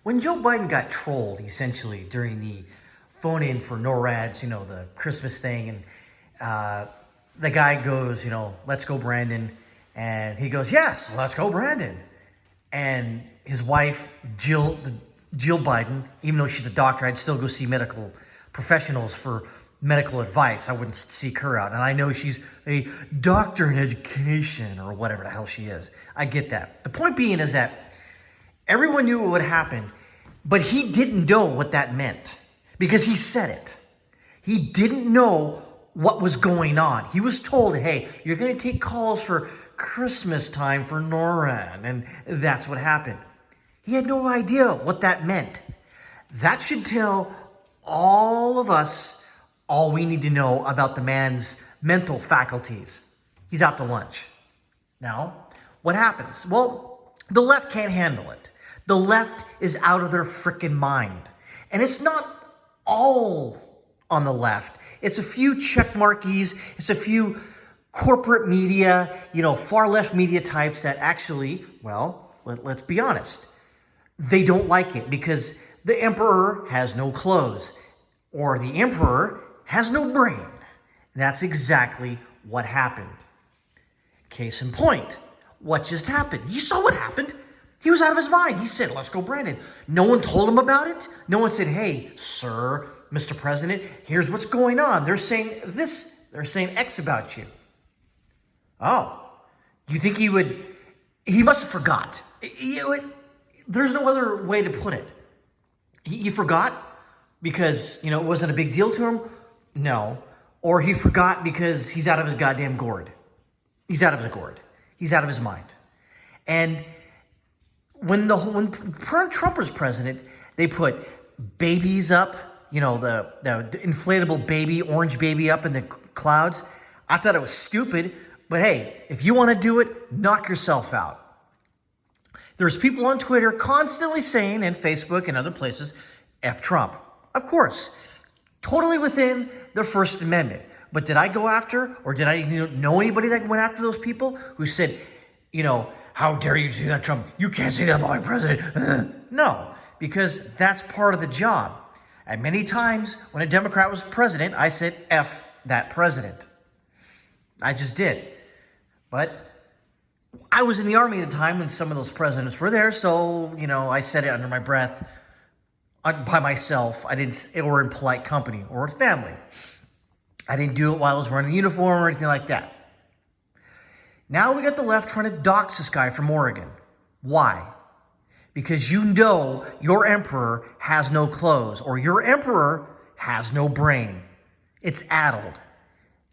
When Joe Biden got trolled, essentially, during the phone-in for NORAD's, the Christmas thing, and the guy goes, let's go, Brandon. And he goes, yes, let's go, Brandon. And his wife, Jill Biden, even though she's a doctor, I'd still go see medical professionals for medical advice. I wouldn't seek her out. And I know she's a doctor in education or whatever the hell she is. I get that. The point being is that everyone knew what would happen, but he didn't know what that meant because he said it. He didn't know what was going on. He was told, hey, you're going to take calls for Christmas time for NORAD, and that's what happened. He had no idea what that meant. That should tell all of us all we need to know about the man's mental faculties. He's out to lunch. Now, what happens? Well, the left can't handle it. The left is out of their freaking mind. And it's not all on the left. It's a few check markies. It's a few corporate media, far left media types that actually, well, let's be honest. They don't like it because the emperor has no clothes or the emperor has no brain. That's exactly what happened. Case in point, what just happened? You saw what happened. He was out of his mind. He said, let's go, Brandon. No one told him about it. No one said, hey, sir, Mr. President, here's what's going on. They're saying this. They're saying X about you. Oh, you think he would? He must have forgot. There's no other way to put it. He forgot because, it wasn't a big deal to him? No. Or he forgot because he's out of his goddamn gourd. He's out of his gourd. He's out of his mind. And when Trump was president, they put babies up, the inflatable baby, orange baby up in the clouds. I thought it was stupid, but hey, if you want to do it, knock yourself out. There's people on Twitter constantly saying, and Facebook and other places, F Trump. Of course, totally within the First Amendment. But did I go after, or did I know anybody that went after those people who said, how dare you say that, Trump? You can't say that about my president. No, because that's part of the job. And many times when a Democrat was president, I said, F that president. I just did. But I was in the Army at the time when some of those presidents were there. So, I said it under my breath by myself. I didn't, or in polite company or with family. I didn't do it while I was wearing the uniform or anything like that. Now we got the left trying to dox this guy from Oregon. Why? Because your emperor has no clothes or your emperor has no brain. It's addled.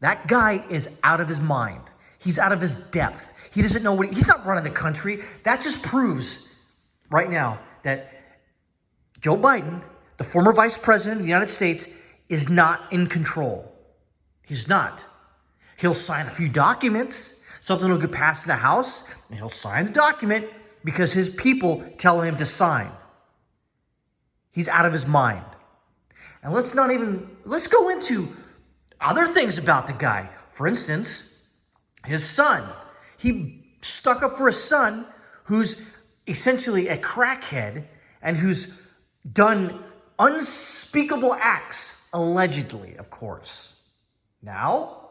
That guy is out of his mind. He's out of his depth. He doesn't know he's not running the country. That just proves right now that Joe Biden, the former vice president of the United States, is not in control. He's not. He'll sign a few documents. Something will get passed in the House, and he'll sign the document because his people tell him to sign. He's out of his mind. And let's go into other things about the guy. For instance, his son. He stuck up for his son, who's essentially a crackhead and who's done unspeakable acts, allegedly, of course. Now,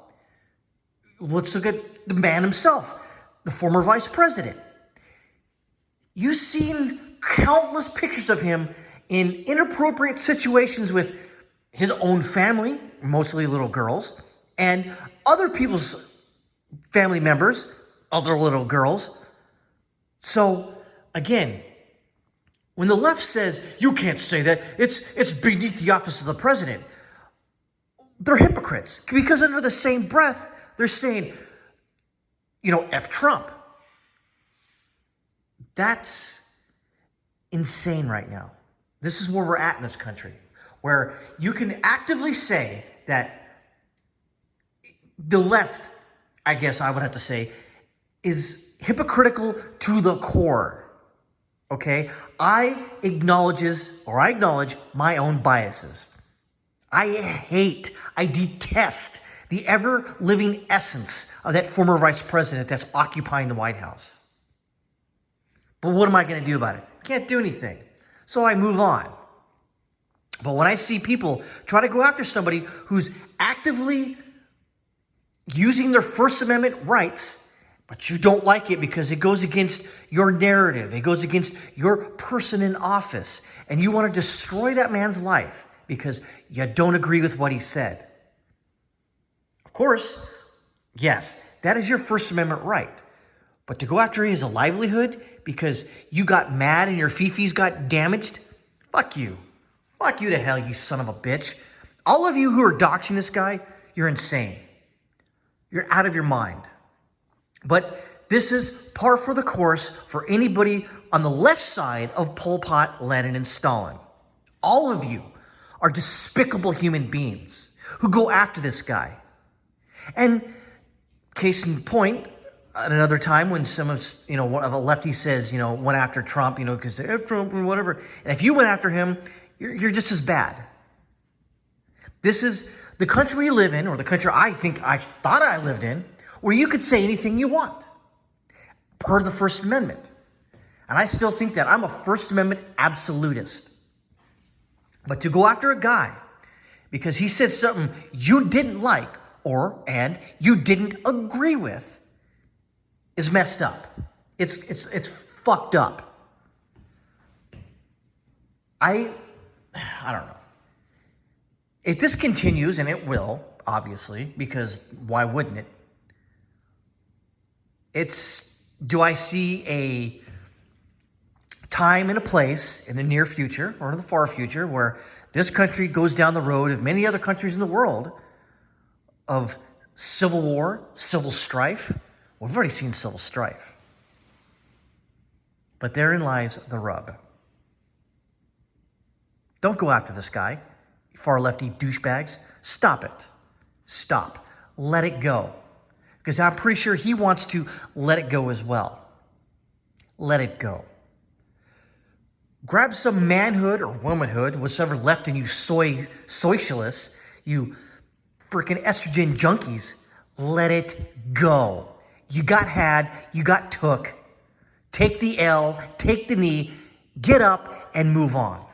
let's look at the man himself, the former vice president. You've seen countless pictures of him in inappropriate situations with his own family, mostly little girls, and other people's family members, other little girls. So, again, when the left says, you can't say that, it's beneath the office of the president, they're hypocrites. Because under the same breath, they're saying, F Trump. That's insane right now. This is where we're at in this country, where you can actively say that the left, I guess I would have to say, is hypocritical to the core. Okay? I acknowledge my own biases. I detest the ever-living essence of that former vice president that's occupying the White House. But what am I going to do about it? Can't do anything. So I move on. But when I see people try to go after somebody who's actively using their First Amendment rights, but you don't like it because it goes against your narrative, it goes against your person in office, and you want to destroy that man's life because you don't agree with what he said. Of course, yes, that is your First Amendment right. But to go after his livelihood because you got mad and your fifis got damaged, fuck you. Fuck you to hell, you son of a bitch. All of you who are doxing this guy, you're insane. You're out of your mind. But this is par for the course for anybody on the left side of Pol Pot, Lenin, and Stalin. All of you are despicable human beings who go after this guy. And case in point, at another time when some of, one of the lefties says, went after Trump, because they F Trump or whatever. And if you went after him, you're just as bad. This is the country we live in, or the country I thought I lived in, where you could say anything you want per the First Amendment. And I still think that I'm a First Amendment absolutist. But to go after a guy because he said something you didn't like and you didn't agree with is messed up. It's fucked up. I don't know. If this continues, and it will, obviously, because why wouldn't it? Do I see a time and a place in the near future or in the far future where this country goes down the road of many other countries in the world of civil war, civil strife? Well, we've already seen civil strife. But therein lies the rub. Don't go after this guy, you far lefty douchebags. Stop it. Stop. Let it go. Because I'm pretty sure he wants to let it go as well. Let it go. Grab some manhood or womanhood, whatever left in you socialists, you freaking estrogen junkies. Let it go. You got had, you got took. Take the L, take the knee, get up and move on.